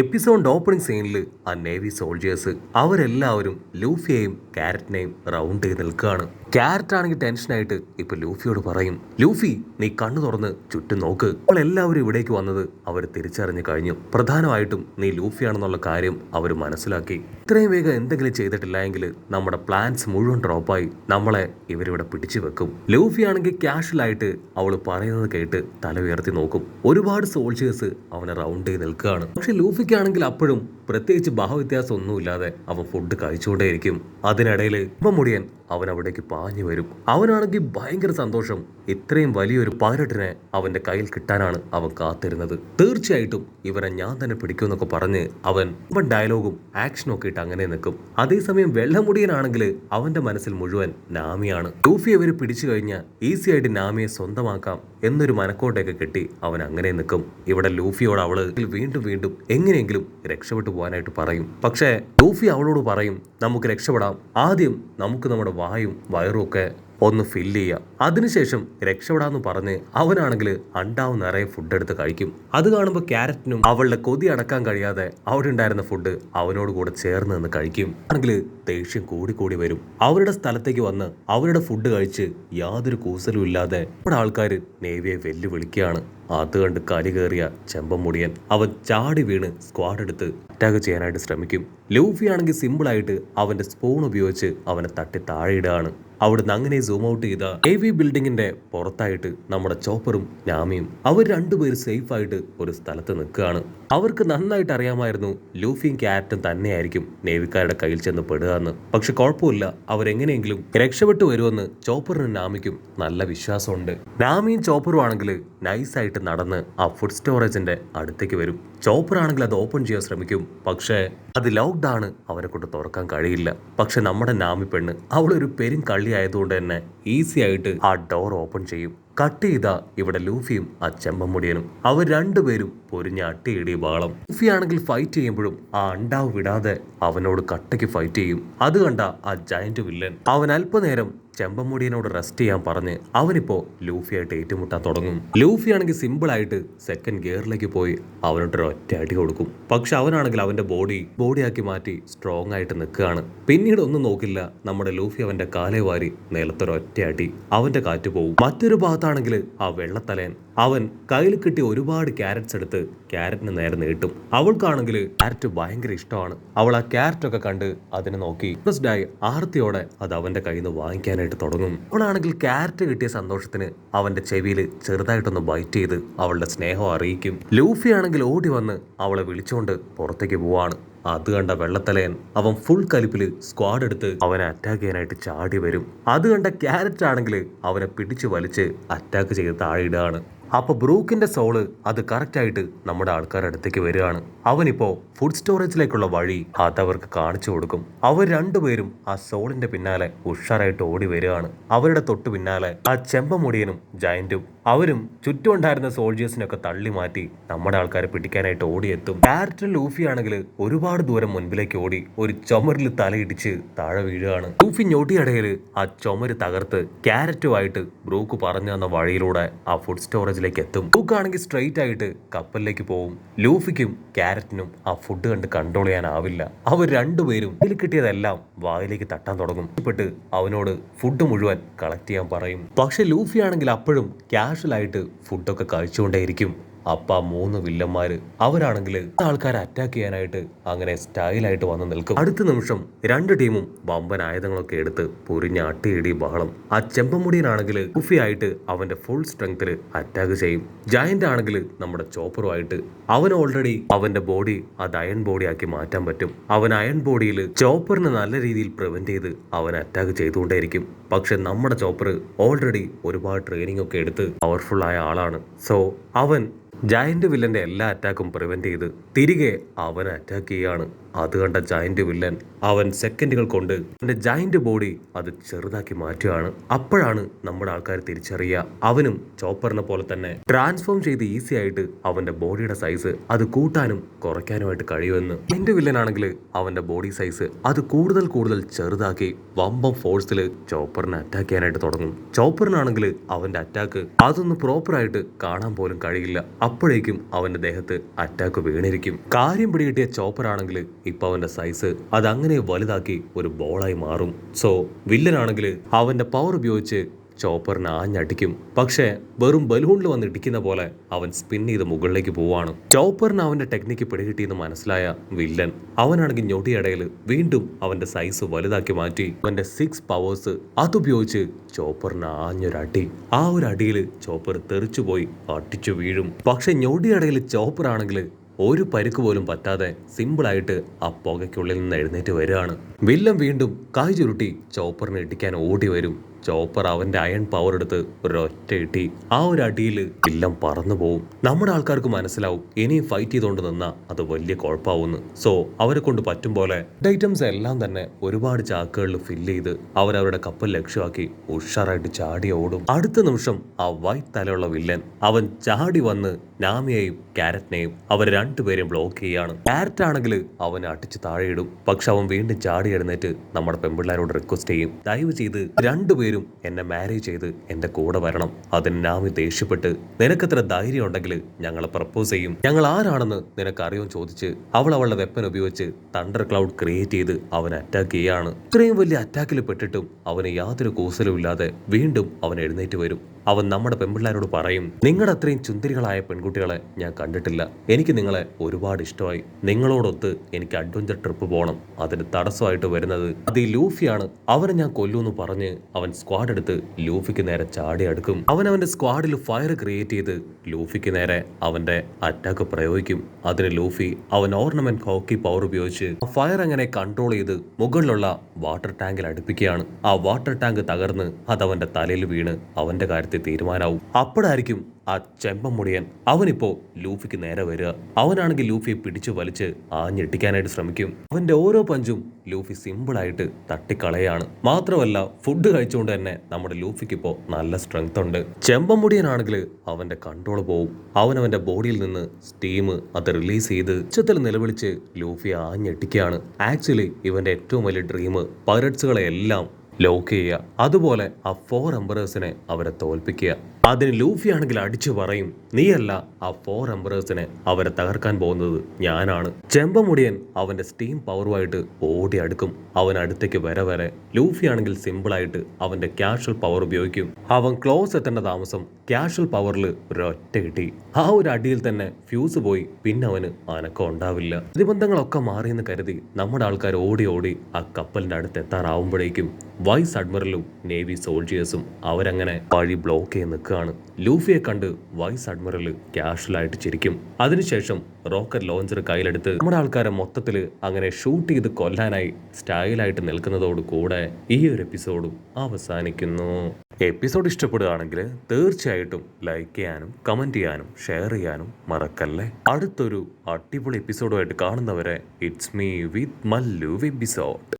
എപ്പിസോഡിന്റെ opening സീനിൽ ആ navy soldiers അവരെല്ലാവരും ലൂഫിയെയും ക്യാരറ്റിനെയും റൗണ്ട് ചെയ്ത് നിൽക്കുകയാണ്. ക്യാരറ്റ് ആണെങ്കിൽ ടെൻഷനായിട്ട് ഇപ്പൊ ലൂഫിയോട് പറയും, ലൂഫി നീ കണ്ണു തുറന്ന് ചുറ്റും നോക്ക്. അപ്പോൾ എല്ലാവരും ഇവിടേക്ക് വന്നത് അവർ തിരിച്ചറിഞ്ഞു കഴിഞ്ഞു. പ്രധാനമായിട്ടും നീ ലൂഫിയാണെന്നുള്ള കാര്യം അവർ മനസ്സിലാക്കി. ഇത്രയും വേഗം എന്തെങ്കിലും ചെയ്തിട്ടില്ല എങ്കിൽ നമ്മുടെ പ്ലാൻസ് മുഴുവൻ ഡ്രോപ്പായി നമ്മളെ ഇവരിവിടെ പിടിച്ചു വെക്കും. ലൂഫി ആണെങ്കിൽ ക്യാഷ്വലായിട്ട് അവൾ പറയുന്നത് കേട്ട് തല ഉയർത്തി നോക്കും. ഒരുപാട് സോൾജേഴ്സ് അവനെ റൗണ്ട് ചെയ്ത് നിൽക്കുകയാണ്. പക്ഷെ ലൂഫിക്കാണെങ്കിൽ അപ്പോഴും പ്രത്യേകിച്ച് ഭാവവ്യത്യാസം ഒന്നുമില്ലാതെ അവൻ ഫുഡ് കഴിച്ചുകൊണ്ടേയിരിക്കും. അതിനിടയിൽ മുടിയൻ അവൻ അവിടേക്ക് പാഞ്ഞു വരും. അവനാണെങ്കിൽ ഭയങ്കര സന്തോഷം. ഇത്രയും വലിയൊരു പൈലറ്റിനെ അവന്റെ കയ്യിൽ കിട്ടാനാണ് അവൻ കാത്തിരുന്നത്. തീർച്ചയായിട്ടും ഇവരെ ഞാൻ തന്നെ പിടിക്കുമെന്നൊക്കെ പറഞ്ഞ് അവൻ ഡയലോഗും ആക്ഷനും ഒക്കെ ഇട്ട് അങ്ങനെ നിൽക്കും. അതേസമയം വെള്ളമുടിയനാണെങ്കിൽ അവന്റെ മനസ്സിൽ മുഴുവൻ നാമിയാണ്. ലൂഫി ഇവര് പിടിച്ചു കഴിഞ്ഞാൽ ഈസി ആയിട്ട് നാമിയെ സ്വന്തമാക്കാം എന്നൊരു മനക്കോട്ടയൊക്കെ കെട്ടി അവൻ അങ്ങനെ നിൽക്കും. ഇവിടെ ലൂഫിയോട് അവള് വീണ്ടും വീണ്ടും എങ്ങനെയെങ്കിലും രക്ഷപ്പെട്ടു പോകാനായിട്ട് പറയും. പക്ഷേ ലൂഫി അവളോട് പറയും, നമുക്ക് രക്ഷപ്പെടാം, ആദ്യം നമുക്ക് നമ്മുടെ വായും വയറും ഒക്കെ ഒന്ന് ഫില്ല് ചെയ്യാം, അതിനുശേഷം രക്ഷപ്പെടാന്ന് പറഞ്ഞ് അവനാണെങ്കിൽ അണ്ടാവ് നിറയെ ഫുഡ് എടുത്ത് കഴിക്കും. അത് കാണുമ്പോൾ ക്യാരറ്റിനും അവളുടെ കൊതി അടക്കാൻ കഴിയാതെ അവിടെ ഉണ്ടായിരുന്ന ഫുഡ് അവനോട് കൂടെ ചേർന്ന് നിന്ന് കഴിക്കും. ആണെങ്കിൽ ദേഷ്യം കൂടി വരും. അവരുടെ സ്ഥലത്തേക്ക് വന്ന് അവരുടെ ഫുഡ് കഴിച്ച് യാതൊരു കൂസലും ഇല്ലാതെ നമ്മുടെ ആൾക്കാർ നേവിയെ വെല്ലുവിളിക്കുകയാണ്. അത് കണ്ട് കലി കയറിയ ചെമ്പമുടിയൻ അവൻ ചാടി വീണ് സ്ക്വാഡ് എടുത്ത് അറ്റാക്ക് ചെയ്യാനായിട്ട് ശ്രമിക്കും. ലൂഫി ആണെങ്കിൽ സിമ്പിളായിട്ട് അവന്റെ സ്പൂൺ ഉപയോഗിച്ച് അവനെ തട്ടി താഴെയിടുകയാണ്. അവിടുന്ന് അങ്ങനെ സൂം ഔട്ട് ചെയ്ത നേവി ബിൽഡിങ്ങിന്റെ പുറത്തായിട്ട് നമ്മുടെ ചോപ്പറും നാമിയും അവർ രണ്ടുപേരും സേഫ് ആയിട്ട് ഒരു സ്ഥലത്ത് നിൽക്കുകയാണ്. അവർക്ക് നന്നായിട്ട് അറിയാമായിരുന്നു ലൂഫിയും ക്യാരറ്റും തന്നെയായിരിക്കും നേവിക്കാരുടെ കയ്യിൽ ചെന്ന് പെടുക എന്ന്. പക്ഷെ കുഴപ്പമില്ല, അവരെങ്ങനെയെങ്കിലും രക്ഷപ്പെട്ടു വരുമെന്ന് ചോപ്പറിനും നാമിക്കും നല്ല വിശ്വാസമുണ്ട്. നാമിയും ചോപ്പറും ആണെങ്കിൽ നൈസായിട്ട് നടന്ന് ആ ഫുഡ് സ്റ്റോറേജിന്റെ അടുത്തേക്ക് വരും. ചോപ്പർ ആണെങ്കിൽ അത് ഓപ്പൺ ചെയ്യാൻ ശ്രമിക്കും. പക്ഷേ അത് ലോക്ക്ഡ് ആണ്, അവരെ കൊണ്ട് തുറക്കാൻ കഴിയില്ല. പക്ഷെ നമ്മുടെ നാമി പെണ്ണ് അവളൊരു പെരും കള്ളി ആയതുകൊണ്ട് തന്നെ ഈസി ആയിട്ട് ആ ഡോർ ഓപ്പൺ ചെയ്യും. കട്ട് ചെയ്ത ഇവിടെ ലൂഫിയും ആ ചെമ്പമുടിയനും അവർ രണ്ടുപേരും പൊരിഞ്ഞ അട്ടിയിടി ബാളം. ലൂഫി ആണെങ്കിൽ ഫൈറ്റ് ചെയ്യുമ്പോഴും ആ അണ്ടാവ് വിടാതെ അവനോട് കട്ടയ്ക്ക് ഫൈറ്റ് ചെയ്യും. അത് കണ്ട ആ ജയന്റ് വില്ലൻ അവൻ അല്പനേരം ചെമ്പമുടിയനോട് റെസ്റ്റ് ചെയ്യാൻ പറഞ്ഞ് അവനിപ്പോ ലൂഫിയായിട്ട് ഏറ്റുമുട്ടാൻ തുടങ്ങും. ലൂഫി ആണെങ്കിൽ സിമ്പിൾ ആയിട്ട് സെക്കൻഡ് ഗിയറിലേക്ക് പോയി അവനോട്ടൊരു ഒറ്റ അടി കൊടുക്കും. പക്ഷെ അവനാണെങ്കിൽ അവന്റെ ബോഡിയാക്കി മാറ്റി സ്ട്രോങ് ആയിട്ട് നിൽക്കുകയാണ്. പിന്നീട് ഒന്നും നോക്കില്ല, നമ്മുടെ ലൂഫി അവന്റെ കാലേ വാരി നിലത്തൊരൊറ്റ അടി, അവന്റെ കാറ്റ് പോകും. മറ്റൊരു ഭാഗത്താണെങ്കിൽ ആ വെള്ളത്തലയൻ അവൻ കയ്യിൽ കിട്ടി ഒരുപാട് ക്യാരറ്റ്സ് എടുത്ത് ക്യാരറ്റിന് നേരെ നീട്ടും. അവൾക്കാണെങ്കിൽ ക്യാരറ്റ് ഭയങ്കര ഇഷ്ടമാണ്. അവൾ ആ ക്യാരറ്റൊക്കെ കണ്ട് അതിനെ നോക്കി ഇൻട്രസ്റ്റഡായി ആർത്തിയോടെ അത് അവന്റെ കയ്യിൽ നിന്ന് വാങ്ങിക്കാനായിട്ട് തുടങ്ങും. അവളാണെങ്കിൽ ക്യാരറ്റ് കിട്ടിയ സന്തോഷത്തിന് അവന്റെ ചെവിയിൽ ചെറുതായിട്ടൊന്ന് ബൈറ്റ് ചെയ്ത് അവളുടെ സ്നേഹം അറിയിക്കും. ലൂഫി ആണെങ്കിൽ ഓടി വന്ന് അവളെ വിളിച്ചുകൊണ്ട് പുറത്തേക്ക് പോവാണ്. അത് കണ്ട വെള്ളത്തലയൻ അവൻ ഫുൾ കലിപ്പില് സ്ക്വാഡ് എടുത്ത് അവനെ അറ്റാക്ക് ചെയ്യാനായിട്ട് ചാടി വരും. അത് കണ്ട ക്യാരറ്റ് ആണെങ്കിൽ അവനെ പിടിച്ചു വലിച്ച് അറ്റാക്ക് ചെയ്ത് താഴെയിടുകയാണ്. അപ്പൊ ബ്രൂക്കിന്റെ സോള് അത് കറക്റ്റ് ആയിട്ട് നമ്മുടെ ആൾക്കാരുടെ അടുത്തേക്ക് വരികയാണ്. അവനിപ്പോ ഫുഡ് സ്റ്റോറേജിലേക്കുള്ള വഴി അതവർക്ക് കാണിച്ചു കൊടുക്കും. അവർ രണ്ടുപേരും ആ സോളിന്റെ പിന്നാലെ ഉഷാറായിട്ട് ഓടി വരികയാണ്. അവരുടെ തൊട്ടു പിന്നാലെ ആ ചെമ്പമുടിയനും ജയന്റും അവരും ചുറ്റുമുണ്ടായിരുന്ന സോൾജേഴ്സിനൊക്കെ തള്ളി മാറ്റി നമ്മുടെ ആൾക്കാരെ പിടിക്കാനായിട്ട് ഓടിയെത്തും. ക്യാരറ്റും ലൂഫി ആണെങ്കിൽ ഒരുപാട് ദൂരം മുൻപിലേക്ക് ഓടി ഒരു ചുമരിൽ തലയിടിച്ച് താഴെ വീഴുകയാണ്. ലൂഫി ഞൊടിയിടയിൽ ആ ചുമര് തകർത്ത് ക്യാരറ്റുമായിട്ട് ബ്രൂക്ക് പറഞ്ഞു തന്ന വഴിയിലൂടെ ആ ഫുഡ് സ്റ്റോറേജിലേക്ക് എത്തും. ബ്രൂക്ക് ആണെങ്കിൽ സ്ട്രെയിറ്റ് ആയിട്ട് കപ്പലിലേക്ക് പോവും. ലൂഫിക്കും ക്യാരറ്റിനും ആ ഫുഡ് കണ്ട് കൺട്രോൾ ചെയ്യാനാവില്ല. അവർ രണ്ടുപേരും ഇതിൽ കിട്ടിയതെല്ലാം വായിലേക്ക് തട്ടാൻ തുടങ്ങും. അവനോട് ഫുഡ് മുഴുവൻ കളക്ട് ചെയ്യാൻ പറയും. പക്ഷെ ലൂഫി ആണെങ്കിൽ അപ്പോഴും ക്യാഷ്വലായിട്ട് ഫുഡൊക്കെ കഴിച്ചുകൊണ്ടേയിരിക്കും. അപ്പ 3 വില്ലന്മാര് അവരാണെങ്കിൽ ആൾക്കാരെ അറ്റാക്ക് ചെയ്യാനായിട്ട് അങ്ങനെ സ്റ്റൈലായിട്ട് വന്ന് നിൽക്കും. അടുത്ത നിമിഷം രണ്ട് ടീമും വമ്പൻ ആയുധങ്ങളൊക്കെ എടുത്ത് പൊരിഞ്ഞ അട്ടിയിടി ബഹളം. ആ ചെമ്പമുടിയനാണെങ്കിൽ ലൂഫി ആയിട്ട് അവന്റെ ഫുൾ സ്ട്രെങ്ത്തിൽ അറ്റാക്ക് ചെയ്യും. ജയന്റ് ആണെങ്കിൽ നമ്മുടെ ചോപ്പറുമായിട്ട് അവൻ ഓൾറെഡി അവന്റെ ബോഡി അത് അയൺ ബോഡി ആക്കി മാറ്റാൻ പറ്റും. അവൻ അയൺ ബോഡിയിൽ ചോപ്പറിനെ നല്ല രീതിയിൽ പ്രിവെന്റ് ചെയ്ത് അവൻ അറ്റാക്ക് ചെയ്തുകൊണ്ടേയിരിക്കും. പക്ഷെ നമ്മുടെ ചോപ്പർ ഓൾറെഡി ഒരുപാട് ട്രെയിനിങ് ഒക്കെ എടുത്ത് പവർഫുൾ ആയ ആളാണ്. സോ അവൻ ജയന്റ് വില്ലന്റെ എല്ലാ അറ്റാക്കും പ്രിവെന്റ് ചെയ്ത് തിരികെ അവനെ അറ്റാക്ക് ചെയ്യാണ്. അത് കണ്ട ജയന്റ് വില്ലൻ അവൻ സെക്കൻഡുകൾ കൊണ്ട് അവന്റെ ജയന്റ് ബോഡി അത് ചെറുതാക്കി മാറ്റുകയാണ്. അപ്പോഴാണ് നമ്മുടെ ആൾക്കാർ തിരിച്ചറിയുക അവനും ചോപ്പറിനെ പോലെ തന്നെ ട്രാൻസ്ഫോം ചെയ്ത് ഈസി ആയിട്ട് അവന്റെ ബോഡിയുടെ സൈസ് അത് കൂട്ടാനും കുറയ്ക്കാനുമായിട്ട് കഴിയുമെന്ന്. ജയന്റ് വില്ലൻ ആണെങ്കിൽ അവന്റെ ബോഡി സൈസ് അത് കൂടുതൽ ചെറുതാക്കി വമ്പം ഫോഴ്സിൽ ചോപ്പറിനെ അറ്റാക്ക് ചെയ്യാനായിട്ട് തുടങ്ങും. ചോപ്പറിനാണെങ്കിൽ അവന്റെ അറ്റാക്ക് അതൊന്ന് പ്രോപ്പറായിട്ട് കാണാൻ പോലും കഴിയില്ല. അപ്പോഴേക്കും അവന്റെ ദേഹത്ത് അറ്റാക്ക് വീണിരിക്കും. കാര്യം പിടികിട്ടിയ ചോപ്പർ ആണെങ്കിൽ ഇപ്പൊ അവന്റെ സൈസ് അതങ്ങനെ വലുതാക്കി ഒരു ബോളായി മാറും. സോ വില്ലനാണെങ്കിൽ അവന്റെ പവർ ഉപയോഗിച്ച് ചോപ്പറിനെ ആഞ്ഞടിക്കും. പക്ഷേ വെറും ബലൂണിൽ വന്ന് ഇടിക്കുന്ന പോലെ അവൻ സ്പിൻ ചെയ്ത് മുകളിലേക്ക് പോവാണ്. ചോപ്പറിന് അവന്റെ ടെക്നിക്ക് പിടികിട്ടിയെന്ന് മനസ്സിലായ വില്ലൻ അവനാണെങ്കിൽ ഞൊടിയിടയിൽ വീണ്ടും അവന്റെ സൈസ് വലുതാക്കി മാറ്റി അവന്റെ 6 പവേഴ്സ് അതുപയോഗിച്ച് ചോപ്പറിന് ആഞ്ഞൊരടി. ആ ഒരു അടിയിൽ ചോപ്പർ തെറിച്ചുപോയി അടിച്ചു വീഴും. പക്ഷെ ഞൊടിയിടയിൽ ചോപ്പർ ആണെങ്കിൽ ഒരു പരിക്ക് പോലും പറ്റാതെ സിമ്പിളായിട്ട് ആ പുകയ്ക്കുള്ളിൽ നിന്ന് എഴുന്നേറ്റ് വരികയാണ്. വില്ലൻ വീണ്ടും കൈ ചുരുട്ടി ചോപ്പറിനെ ഇടിക്കാൻ ഓടി വരും. ചോപ്പർ അവന്റെ അയൺ പവർ എടുത്ത് ഒരൊറ്റ ഇട്ടി. ആ ഒരു അടിയിൽ വില്ലൻ പറന്നു പോവും. നമ്മുടെ ആൾക്കാർക്ക് മനസ്സിലാവും ഇനിയും ഫൈറ്റ് ചെയ്തുകൊണ്ട് നിന്നാ അത് വലിയ കുഴപ്പമാവുന്നു. സോ അവരെ കൊണ്ട് പറ്റും പോലെ ഐറ്റംസ് എല്ലാം തന്നെ ഒരുപാട് ചാക്കുകളിൽ ഫില്ല് ചെയ്ത് അവരവരുടെ കപ്പൽ ലക്ഷ്യമാക്കി ഉഷാറായിട്ട് ചാടി ഓടും. അടുത്ത നിമിഷം ആ വൈറ്റ് തലയുള്ള വില്ലൻ അവൻ ചാടി വന്ന് നാമിയെയും ക്യാരറ്റിനെയും അവർ രണ്ടുപേരെയും ബ്ലോക്ക് ചെയ്യാണ്. ക്യാരറ്റ് ആണെങ്കിൽ അവനെ അടിച്ച് താഴെയിടും. പക്ഷെ അവൻ വീണ്ടും ചാടി എഴുന്നേറ്റ് നമ്മുടെ പെൺപിള്ളേരോട് റിക്വസ്റ്റ് ചെയ്യും, ദയവ് ചെയ്ത് രണ്ടുപേരും എന്നെ മാരേജ് ചെയ്ത് എന്റെ കൂടെ വരണം. അതിന് നാമി ദേഷ്യപ്പെട്ട്, നിനക്കത്ര ധൈര്യം ഉണ്ടെങ്കിൽ ഞങ്ങളെ പ്രപ്പോസ് ചെയ്യും, ഞങ്ങൾ ആരാണെന്ന് നിനക്ക് അറിയുമെന്ന് ചോദിച്ച് അവൾ അവളുടെ വെപ്പൻ ഉപയോഗിച്ച് തണ്ടർ ക്ലൗഡ് ക്രിയേറ്റ് ചെയ്ത് അവനെ അറ്റാക്ക് ചെയ്യാണ്. ഇത്രയും വലിയ അറ്റാക്കിൽ പെട്ടിട്ടും അവന് യാതൊരു കൂസലും ഇല്ലാതെ വീണ്ടും അവൻ എഴുന്നേറ്റ് വരും. അവൻ നമ്മുടെ പെൺപിള്ളേരോട് പറയും, നിങ്ങളുടെ അത്രയും ചുന്ദരികളായ പെൺകുട്ടികളെ ഞാൻ കണ്ടിട്ടില്ല, എനിക്ക് നിങ്ങളെ ഒരുപാട് ഇഷ്ടമായി, നിങ്ങളോടൊത്ത് എനിക്ക് അഡ്വഞ്ചർ ട്രിപ്പ് പോകണം, അതിന് തടസ്സമായിട്ട് വരുന്നത് അത് ഈ ലൂഫിയാണ്, അവനെ ഞാൻ കൊല്ലൂന്ന് പറഞ്ഞ് അവൻ സ്ക്വാഡ് എടുത്ത് ലൂഫിക്ക് നേരെ ചാടി അടുക്കും. അവൻ അവന്റെ സ്ക്വാഡിൽ ഫയർ ക്രിയേറ്റ് ചെയ്ത് ലൂഫിക്ക് നേരെ അവന്റെ അറ്റാക്ക് പ്രയോഗിക്കും. അതിന് ലൂഫി അവൻ ഓർണമെന്റ് ഹോക്കി പവർ ഉപയോഗിച്ച് ആ ഫയർ അങ്ങനെ കൺട്രോൾ ചെയ്ത് മുകളിലുള്ള വാട്ടർ ടാങ്കിൽ അടുപ്പിക്കുകയാണ്. ആ വാട്ടർ ടാങ്ക് തകർന്ന് അത് അവന്റെ തലയിൽ വീണ് അവന്റെ കാര്യത്തിൽ തീരുമാനാവും. അപ്പോഴായിരിക്കും ആ ചെമ്പമുടിയൻ അവനിപ്പോ ലൂഫിക്ക് നേരെ വരിക. അവനാണെങ്കിൽ ലൂഫിയെ പിടിച്ചു വലിച്ച് ഞെട്ടിക്കാനായിട്ട് ശ്രമിക്കും. അവന്റെ ഓരോ പഞ്ചും ലൂഫി സിമ്പിളായിട്ട് തട്ടിക്കളയാണ്. മാത്രമല്ല ഫുഡ് കഴിച്ചുകൊണ്ട് തന്നെ നമ്മുടെ ലൂഫിക്ക് ഇപ്പോ നല്ല സ്ട്രെങ്ത് ഉണ്ട്. ചെമ്പമുടിയനാണെങ്കിൽ അവന്റെ കൺട്രോൾ പോവും. അവന്റെ ബോഡിയിൽ നിന്ന് സ്റ്റീം അത് റിലീസ് ചെയ്ത് ഉച്ചത്തിൽ നിലവിളിച്ച് ലൂഫി ഞെട്ടിക്കുകയാണ്. ആക്ച്വലി ഇവന്റെ ഏറ്റവും വലിയ ഡ്രീം പൈററ്റ്സുകളെ എല്ലാം ലോക്ക് ചെയ്യുക, അതുപോലെ ആ 4 എംപറേഴ്സിനെ അവരെ തോൽപ്പിക്കുക. അതിന് ലൂഫി ആണെങ്കിൽ അടിച്ചു പറയും, നീയല്ല ആ 4 എംപറേഴ്സിനെ അവരെ തകർക്കാൻ പോകുന്നത് ഞാനാണ്. ചെമ്പമുടിയൻ അവന്റെ സ്റ്റീം പവറുമായിട്ട് ഓടി അടുക്കും. അവൻ അടുത്തേക്ക് വരെ ലൂഫി ആണെങ്കിൽ സിമ്പിളായിട്ട് അവന്റെ ക്യാഷ്വൽ പവർ ഉപയോഗിക്കും. അവൻ ക്ലോസ് എത്തേണ്ട താമസം ക്യാഷ്വൽ പവറിൽ ഒരൊറ്റ കിട്ടി. ആ ഒരു അടിയിൽ തന്നെ ഫ്യൂസ് പോയി. പിന്നെ അവന് അനക്കം ഉണ്ടാവില്ല. പ്രതിബന്ധങ്ങളൊക്കെ മാറിയെന്ന് കരുതി നമ്മുടെ ആൾക്കാർ ഓടി ആ കപ്പലിന്റെ അടുത്ത് എത്താറാവുമ്പോഴേക്കും വൈസ് അഡ്മിറലും നേവി സോൾജിയേഴ്സും അവരങ്ങനെ വഴി ബ്ലോക്ക് ചെയ്ത് നിൽക്കുകയാണ്. ലൂഫിയെ കണ്ട് വൈസ് അഡ്മിറൽ ക്യാഷ്വലായിട്ട് ചിരിക്കും. അതിനുശേഷം റോക്കറ്റ് ലോഞ്ചർ കയ്യിലെടുത്ത് നമ്മുടെ ആൾക്കാരെ മൊത്തത്തിൽ അങ്ങനെ ഷൂട്ട് ചെയ്ത് കൊല്ലാനായി സ്റ്റൈലായിട്ട് നിൽക്കുന്നതോട് കൂടെ ഈ ഒരു എപ്പിസോഡും അവസാനിക്കുന്നു. എപ്പിസോഡ് ഇഷ്ടപ്പെടുകയാണെങ്കിൽ തീർച്ചയായിട്ടും ലൈക്ക് ചെയ്യാനും കമന്റ് ചെയ്യാനും ഷെയർ ചെയ്യാനും മറക്കല്ലേ. അടുത്തൊരു അടിപൊളി എപ്പിസോഡുമായിട്ട് കാണുന്നവരെ it's me with Mallu episode.